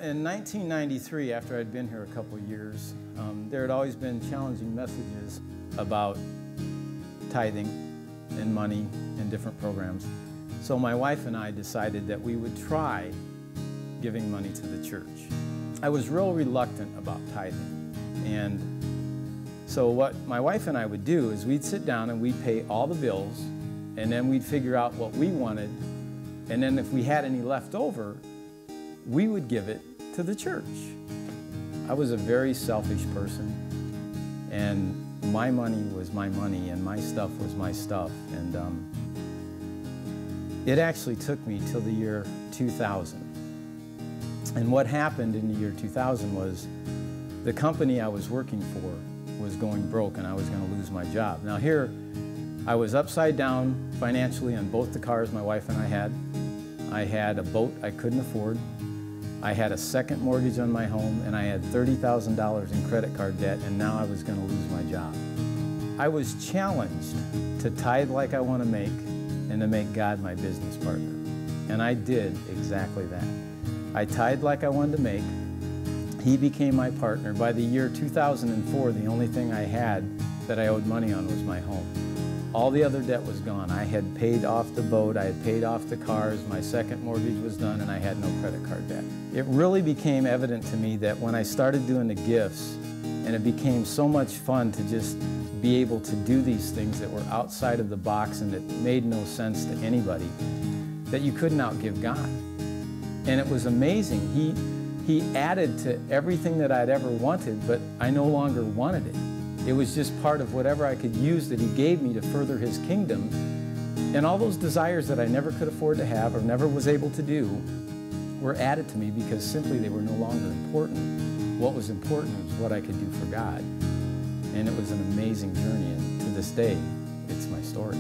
In 1993, after I'd been here a couple years, there had always been challenging messages about tithing and money and different programs. So my wife and I decided that we would try giving money to the church. I was real reluctant about tithing. And so what my wife and I would do is we'd sit down and we'd pay all the bills, and then we'd figure out what we wanted, and then if we had any left over, we would give it to the church. I was a very selfish person, and my money was my money and my stuff was my stuff. And it actually took me till the year 2000. And what happened in the year 2000 was the company I was working for was going broke and I was going to lose my job. Now here, I was upside down financially on both the cars my wife and I had. I had a boat I couldn't afford. I had a second mortgage on my home, and I had $30,000 in credit card debt, and now I was going to lose my job. I was challenged to tithe like I want to make and to make God my business partner. And I did exactly that. I tithed like I wanted to make. He became my partner. By the year 2004, the only thing I had that I owed money on was my home. All the other debt was gone. I had paid off the boat, I had paid off the cars, my second mortgage was done, and I had no credit card debt. It really became evident to me that when I started doing the gifts, and it became so much fun to just be able to do these things that were outside of the box and that made no sense to anybody, that you couldn't outgive God. And it was amazing. He added to everything that I'd ever wanted, but I no longer wanted it. It was just part of whatever I could use that He gave me to further His kingdom. And all those desires that I never could afford to have or never was able to do were added to me because simply they were no longer important. What was important was what I could do for God. And it was an amazing journey, and to this day, it's my story.